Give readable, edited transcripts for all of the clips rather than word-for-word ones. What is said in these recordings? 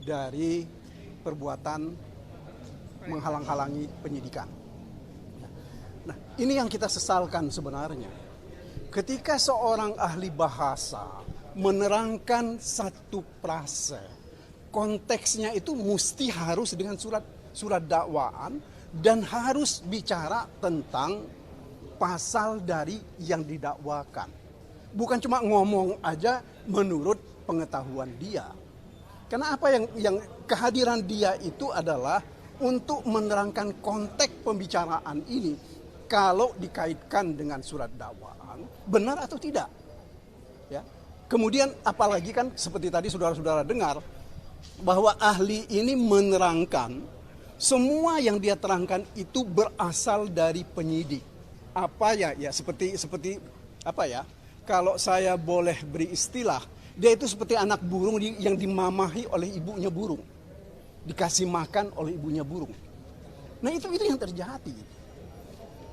dari perbuatan menghalang-halangi penyidikan. Nah, ini yang kita sesalkan sebenarnya. Ketika seorang ahli bahasa menerangkan satu frase, konteksnya itu mesti harus dengan surat dakwaan dan harus bicara tentang pasal dari yang didakwakan. Bukan cuma ngomong aja menurut pengetahuan dia. Karena apa yang kehadiran dia itu adalah untuk menerangkan konteks pembicaraan ini kalau dikaitkan dengan surat dakwaan benar atau tidak. Ya. Kemudian apalagi kan seperti tadi saudara-saudara dengar bahwa ahli ini menerangkan semua yang dia terangkan itu berasal dari penyidik. Apa ya? Ya seperti apa ya? Kalau saya boleh beri istilah, dia itu seperti anak burung yang dimamahi oleh ibunya burung. Dikasih makan oleh ibunya burung. Nah itu yang terjadi.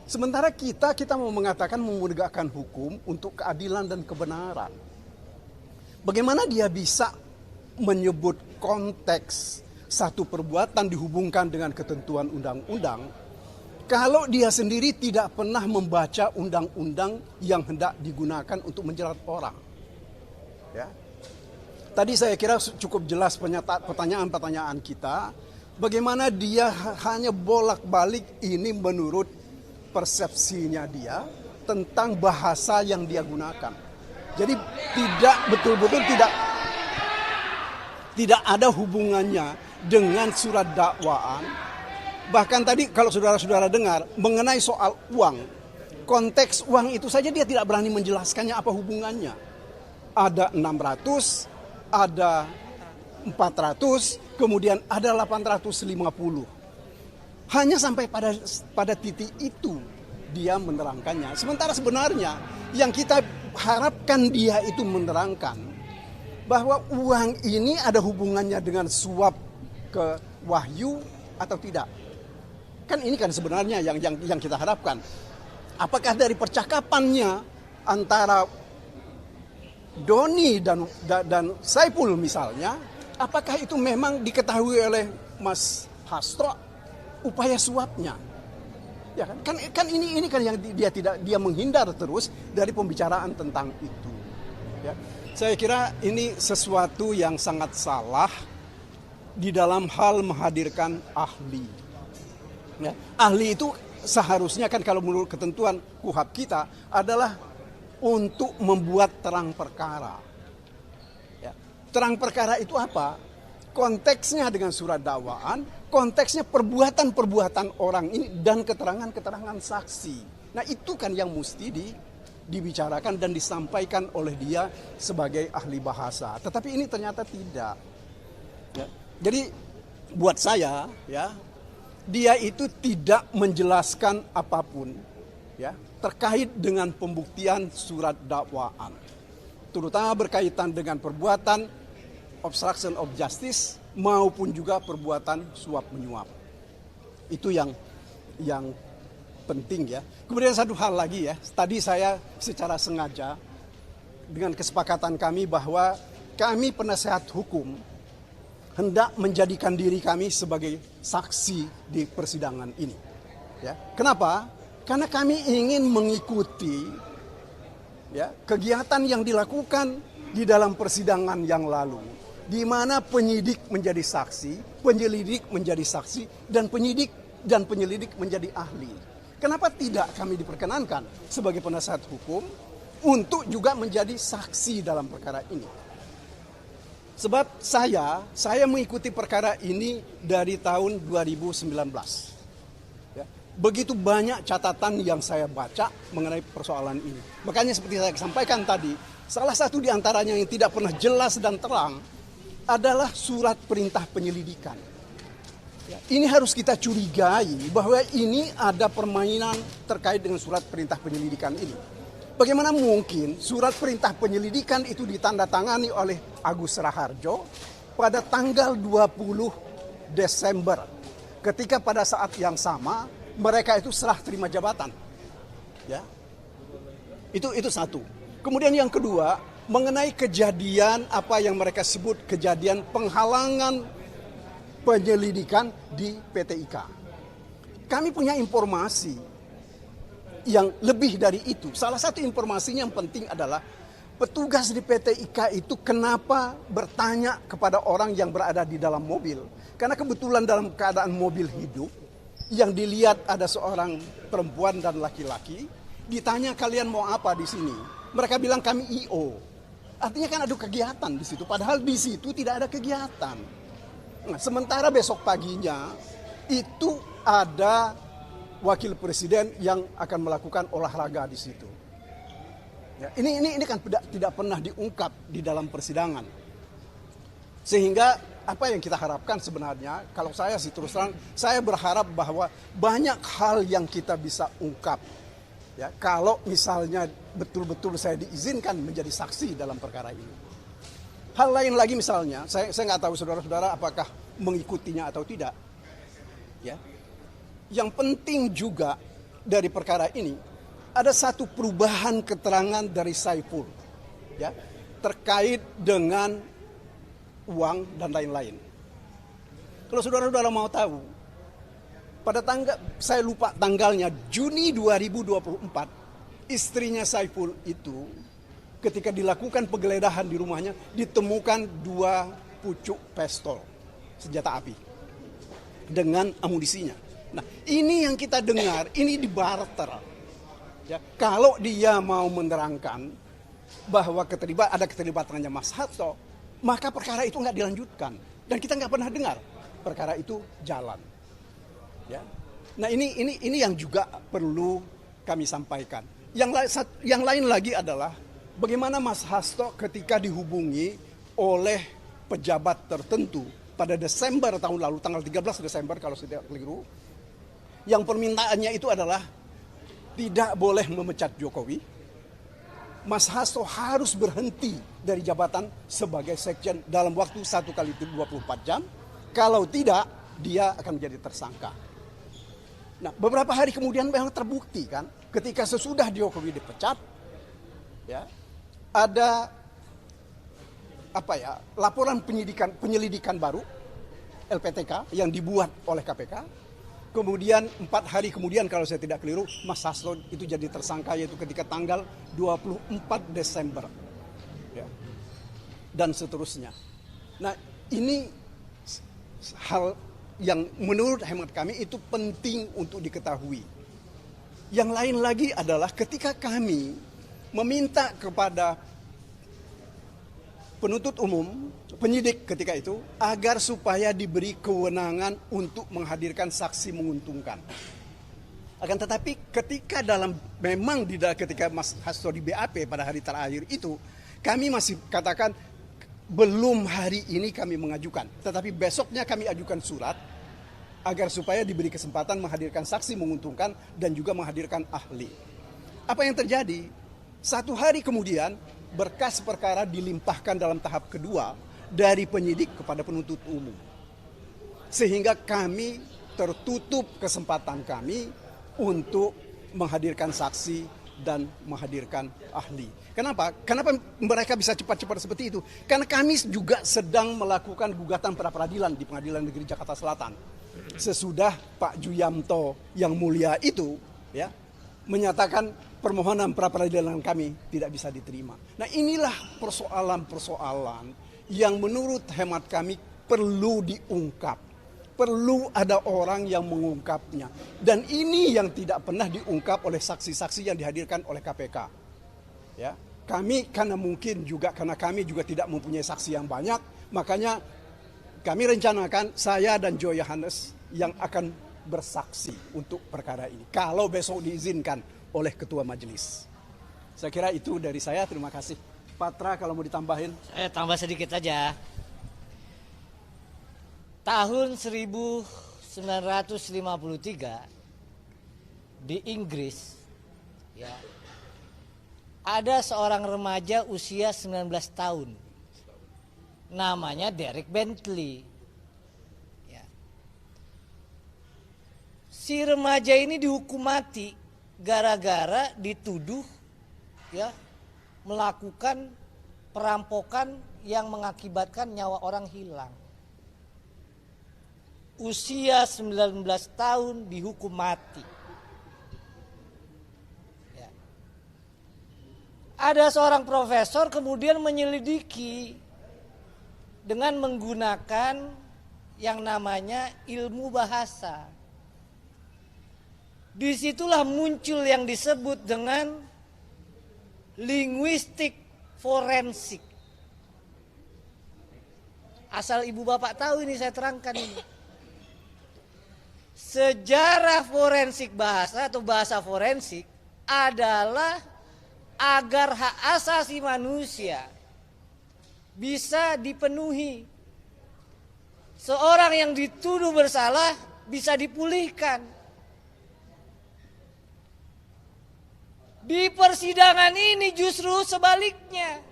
Sementara kita mau mengatakan menegakkan hukum untuk keadilan dan kebenaran. Bagaimana dia bisa menyebut konteks satu perbuatan dihubungkan dengan ketentuan undang-undang kalau dia sendiri tidak pernah membaca undang-undang yang hendak digunakan untuk menjerat orang. Ya. Tadi saya kira cukup jelas pertanyaan-pertanyaan kita. Bagaimana dia hanya bolak-balik ini menurut persepsinya dia tentang bahasa yang dia gunakan. Jadi tidak betul-betul tidak ada hubungannya dengan surat dakwaan. Bahkan tadi kalau saudara-saudara dengar mengenai soal uang, konteks uang itu saja dia tidak berani menjelaskannya apa hubungannya. Ada 600, ada 400, kemudian ada 850. Hanya sampai pada titik itu dia menerangkannya. Sementara sebenarnya yang kita harapkan dia itu menerangkan bahwa uang ini ada hubungannya dengan suap ke Wahyu atau tidak. Kan ini kan sebenarnya yang kita harapkan. Apakah dari percakapannya antara Doni dan Saiful misalnya, apakah itu memang diketahui oleh Mas Hastro upaya suapnya? Ya kan ini kan yang dia menghindar terus dari pembicaraan tentang itu. Ya. Saya kira ini sesuatu yang sangat salah di dalam hal menghadirkan ahli. Ya, ahli itu seharusnya kan kalau menurut ketentuan KUHP kita adalah untuk membuat terang perkara. Ya. Terang perkara itu apa? Konteksnya dengan surat dakwaan, konteksnya perbuatan-perbuatan orang ini dan keterangan-keterangan saksi. Nah itu kan yang mesti dibicarakan dan disampaikan oleh dia sebagai ahli bahasa. Tetapi ini ternyata tidak. Ya. Jadi buat saya ya, dia itu tidak menjelaskan apapun ya terkait dengan pembuktian surat dakwaan, terutama berkaitan dengan perbuatan obstruction of justice maupun juga perbuatan suap menyuap. Itu yang penting ya. Kemudian satu hal lagi ya, tadi saya secara sengaja dengan kesepakatan kami bahwa kami penasehat hukum hendak menjadikan diri kami sebagai saksi di persidangan ini. Ya. Kenapa? Karena kami ingin mengikuti ya, kegiatan yang dilakukan di dalam persidangan yang lalu. Di mana penyidik menjadi saksi, penyelidik menjadi saksi, dan penyelidik menjadi ahli. Kenapa tidak kami diperkenankan sebagai penasehat hukum untuk juga menjadi saksi dalam perkara ini? Sebab saya mengikuti perkara ini dari tahun 2019. Ya, begitu banyak catatan yang saya baca mengenai persoalan ini. Makanya seperti saya sampaikan tadi, salah satu di antaranya yang tidak pernah jelas dan terang adalah surat perintah penyelidikan. Ya, ini harus kita curigai bahwa ini ada permainan terkait dengan surat perintah penyelidikan ini. Bagaimana mungkin surat perintah penyelidikan itu ditandatangani oleh Agus Raharjo pada tanggal 20 Desember. Ketika pada saat yang sama mereka itu serah terima jabatan. Ya. Itu satu. Kemudian yang kedua, mengenai kejadian apa yang mereka sebut kejadian penghalangan penyelidikan di PT IKA. Kami punya informasi yang lebih dari itu. Salah satu informasinya yang penting adalah petugas di PT IKA itu kenapa bertanya kepada orang yang berada di dalam mobil. Karena kebetulan dalam keadaan mobil hidup, yang dilihat ada seorang perempuan dan laki-laki, ditanya kalian mau apa di sini. Mereka bilang kami IO. Artinya kan ada kegiatan di situ, padahal di situ tidak ada kegiatan. Nah, sementara besok paginya itu ada wakil presiden yang akan melakukan olahraga di situ. Ya, ini kan tidak pernah diungkap di dalam persidangan. Sehingga apa yang kita harapkan sebenarnya, kalau saya sih terus terang, saya berharap bahwa banyak hal yang kita bisa ungkap. Ya, kalau misalnya betul-betul saya diizinkan menjadi saksi dalam perkara ini. Hal lain lagi misalnya, saya nggak tahu saudara-saudara apakah mengikutinya atau tidak. Ya, yang penting juga dari perkara ini ada satu perubahan keterangan dari Saiful, ya, terkait dengan uang dan lain-lain. Kalau saudara-saudara mau tahu, pada tanggal, saya lupa tanggalnya, Juni 2024, istrinya Saiful itu ketika dilakukan penggeledahan di rumahnya ditemukan 2 pucuk pistol, senjata api dengan amunisinya. Nah, ini yang kita dengar, ini dibarter. Ya, kalau dia mau menerangkan bahwa ada keterlibatannya Mas Hasto, maka perkara itu nggak dilanjutkan dan kita nggak pernah dengar perkara itu jalan. Ya. Nah ini yang juga perlu kami sampaikan. Yang lain lagi adalah bagaimana Mas Hasto ketika dihubungi oleh pejabat tertentu pada Desember tahun lalu, tanggal 13 Desember kalau saya tidak keliru, yang permintaannya itu adalah tidak boleh memecat Jokowi. Mas Hasto harus berhenti dari jabatan sebagai sekjen dalam waktu 1 kali 24 jam. Kalau tidak, dia akan menjadi tersangka. Nah, beberapa hari kemudian memang terbukti kan, ketika sesudah Jokowi dipecat, ya, ada laporan penyelidikan baru LPTK yang dibuat oleh KPK. Kemudian 4 hari kemudian kalau saya tidak keliru, Mas Hasto itu jadi tersangka, yaitu ketika tanggal 24 Desember. Ya. Dan seterusnya. Nah, ini hal yang menurut hemat kami itu penting untuk diketahui. Yang lain lagi adalah ketika kami meminta kepada penuntut umum, penyidik ketika itu, agar supaya diberi kewenangan untuk menghadirkan saksi menguntungkan. Akan tetapi ketika ketika Mas Hasto di BAP pada hari terakhir itu, kami masih katakan belum hari ini kami mengajukan. Tetapi besoknya kami ajukan surat agar supaya diberi kesempatan menghadirkan saksi menguntungkan dan juga menghadirkan ahli. Apa yang terjadi? 1 hari kemudian berkas perkara dilimpahkan dalam tahap kedua dari penyidik kepada penuntut umum. Sehingga kami tertutup kesempatan kami untuk menghadirkan saksi dan menghadirkan ahli. Kenapa? Kenapa mereka bisa cepat-cepat seperti itu? Karena kami juga sedang melakukan gugatan pra peradilan di Pengadilan Negeri Jakarta Selatan. Sesudah Pak Juyamto yang mulia itu ya menyatakan permohonan pra peradilan kami tidak bisa diterima. Nah, inilah persoalan-persoalan yang menurut hemat kami perlu diungkap. Perlu ada orang yang mengungkapnya. Dan ini yang tidak pernah diungkap oleh saksi-saksi yang dihadirkan oleh KPK. Ya, kami karena kami juga tidak mempunyai saksi yang banyak, makanya kami rencanakan saya dan Joy Yohanes yang akan bersaksi untuk perkara ini. Kalau besok diizinkan oleh ketua majelis. Saya kira itu dari saya, terima kasih. Patra kalau mau ditambahin. Saya tambah sedikit aja. Tahun 1953 di Inggris ya, ada seorang remaja usia 19 tahun. Namanya Derek Bentley. Ya. Si remaja ini dihukum mati gara-gara dituduh ya melakukan perampokan yang mengakibatkan nyawa orang hilang. usia 19 tahun dihukum mati. Ya. Ada seorang profesor kemudian menyelidiki dengan menggunakan yang namanya ilmu bahasa. Disitulah muncul yang disebut dengan linguistik forensik. Asal ibu bapak tahu ini saya terangkan ini. Sejarah forensik bahasa atau bahasa forensik adalah agar hak asasi manusia bisa dipenuhi. Seorang yang dituduh bersalah bisa dipulihkan. Di persidangan ini justru sebaliknya.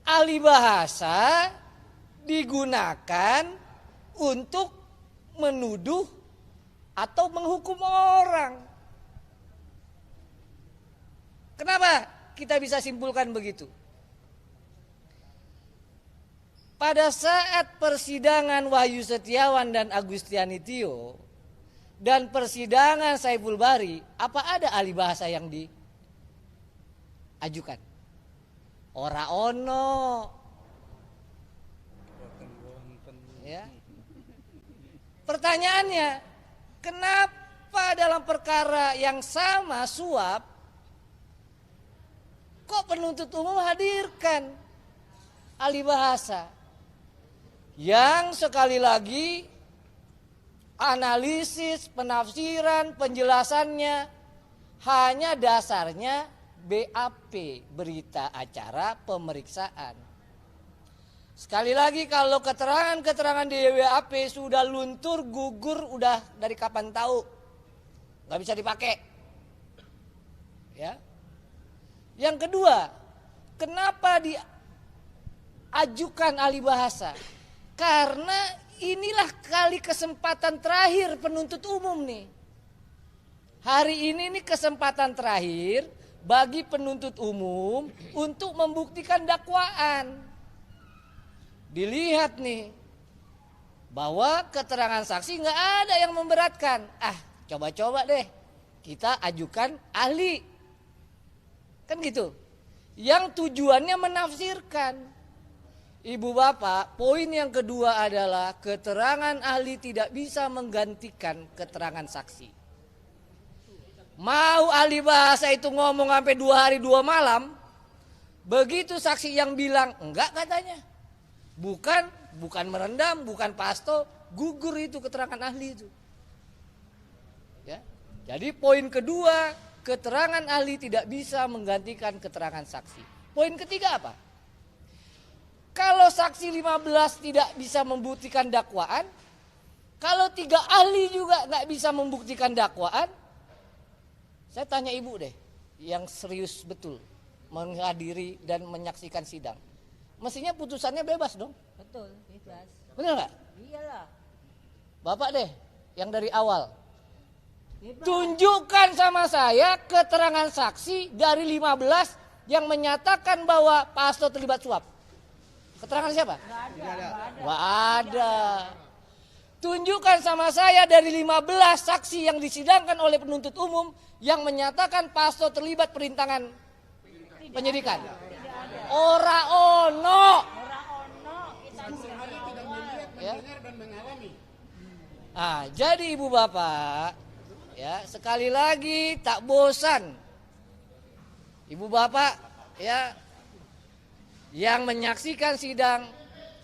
Ahli bahasa digunakan untuk menuduh atau menghukum orang. Kenapa kita bisa simpulkan begitu? Pada saat persidangan Wahyu Setiawan dan Agustiani Tio dan persidangan Saiful Bari, apa ada ahli bahasa yang diajukan? Ora ono. Ya. Pertanyaannya, kenapa dalam perkara yang sama suap kok penuntut umum hadirkan ahli bahasa yang sekali lagi analisis, penafsiran, penjelasannya hanya dasarnya BAP, berita acara pemeriksaan. Sekali lagi kalau keterangan-keterangan di BAP sudah luntur, gugur, udah dari kapan tahu, nggak bisa dipakai. Ya. Yang kedua, kenapa diajukan ahli bahasa? Karena inilah kali kesempatan terakhir penuntut umum nih. Hari ini nih kesempatan terakhir bagi penuntut umum untuk membuktikan dakwaan. Dilihat nih bahwa keterangan saksi nggak ada yang memberatkan. Coba-coba deh kita ajukan ahli. Kan gitu. Yang tujuannya menafsirkan. Ibu bapak, poin yang kedua adalah keterangan ahli tidak bisa menggantikan keterangan saksi. Mau ahli bahasa itu ngomong sampai 2 hari 2 malam, begitu saksi yang bilang enggak katanya. Bukan merendam, bukan pasto, gugur itu keterangan ahli itu. Ya. Jadi poin kedua, keterangan ahli tidak bisa menggantikan keterangan saksi. Poin ketiga apa? Kalau saksi 15 tidak bisa membuktikan dakwaan, kalau 3 ahli juga nggak bisa membuktikan dakwaan, saya tanya ibu deh, yang serius betul menghadiri dan menyaksikan sidang, mestinya putusannya bebas dong? Betul, bebas. Benar nggak? Iyalah. Bapak deh, yang dari awal. Bebas. Tunjukkan sama saya keterangan saksi dari 15 yang menyatakan bahwa Pak Hasto terlibat suap. Keterangan siapa? Nggak ada. Nggak ada. Tunjukkan sama saya dari 15 saksi yang disidangkan oleh penuntut umum yang menyatakan Pak Hasto terlibat perintangan penyidikan. Ora ono. Ya. Jadi ibu bapak, ya sekali lagi tak bosan, ibu bapak ya yang menyaksikan sidang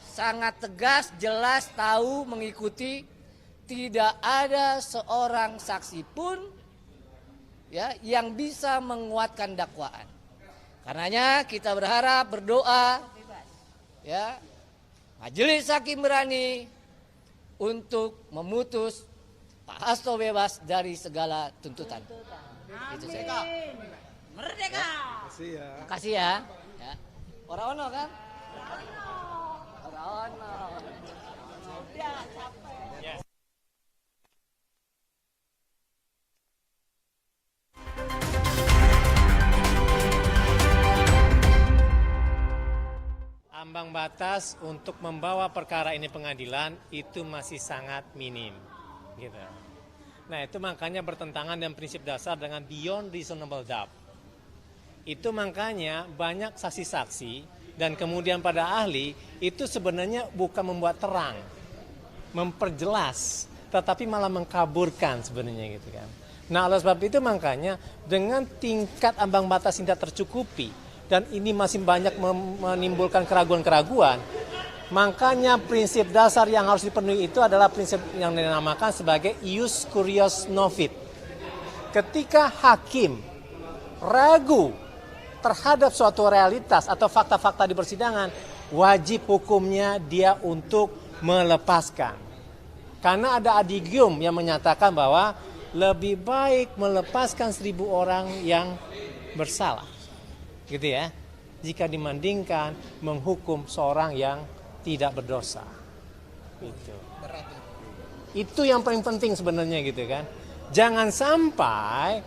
sangat tegas, jelas, tahu, mengikuti, tidak ada seorang saksi pun ya yang bisa menguatkan dakwaan. Karenanya kita berharap, berdoa ya majelis hakim berani untuk memutus Pak Hasto bebas dari segala tuntutan. Itu saya. Merdeka. Terima kasih ya. Ya. Orang ono kan? Orang ono. Udah capek. ambang batas untuk membawa perkara ini pengadilan itu masih sangat minim, gitu. Nah, itu makanya bertentangan dengan prinsip dasar dengan beyond reasonable doubt. Itu makanya banyak saksi-saksi dan kemudian pada ahli itu sebenarnya bukan membuat terang, memperjelas, tetapi malah mengkaburkan sebenarnya, gitu kan. Nah, oleh sebab itu makanya dengan tingkat ambang batas yang tidak tercukupi dan ini masih banyak menimbulkan keraguan-keraguan, makanya prinsip dasar yang harus dipenuhi itu adalah prinsip yang dinamakan sebagai ius curios novit. Ketika hakim ragu terhadap suatu realitas atau fakta-fakta di persidangan, wajib hukumnya dia untuk melepaskan. Karena ada adigium yang menyatakan bahwa lebih baik melepaskan 1.000 orang yang bersalah, gitu ya, jika dibandingkan menghukum seorang yang tidak berdosa. Gitu. Itu yang paling penting sebenarnya, gitu kan. Jangan sampai,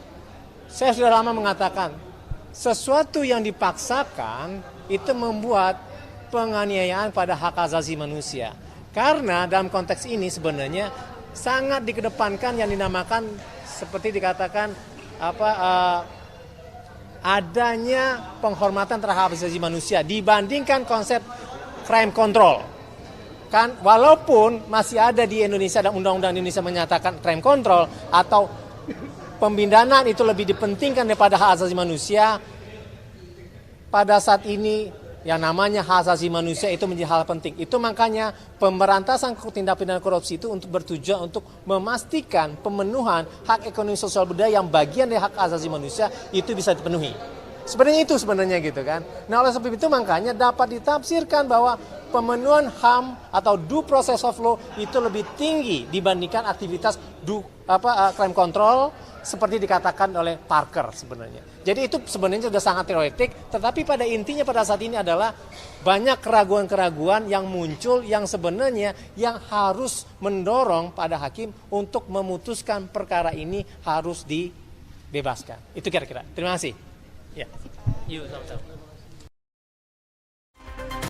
saya sudah lama mengatakan, sesuatu yang dipaksakan itu membuat penganiayaan pada hak asasi manusia. Karena dalam konteks ini sebenarnya sangat dikedepankan yang dinamakan seperti dikatakan adanya penghormatan terhadap hak asasi manusia dibandingkan konsep crime control. Kan walaupun masih ada di Indonesia dan undang-undang Indonesia menyatakan crime control atau pembinaan itu lebih dipentingkan daripada hak asasi manusia, pada saat ini yang namanya hak asasi manusia itu menjadi hal penting. Itu makanya pemberantasan tindak pidana korupsi itu untuk bertujuan untuk memastikan pemenuhan hak ekonomi sosial budaya yang bagian dari hak asasi manusia itu bisa dipenuhi. Sebenarnya itu sebenarnya, gitu kan. Nah, oleh sebab itu makanya dapat ditafsirkan bahwa pemenuhan HAM atau due process of law itu lebih tinggi dibandingkan aktivitas crime control seperti dikatakan oleh Parker sebenarnya. Jadi itu sebenarnya sudah sangat teoretik, tetapi pada intinya pada saat ini adalah banyak keraguan-keraguan yang muncul yang sebenarnya yang harus mendorong pada hakim untuk memutuskan perkara ini harus dibebaskan. Itu kira-kira. Terima kasih. Ya. Yuk, sama-sama.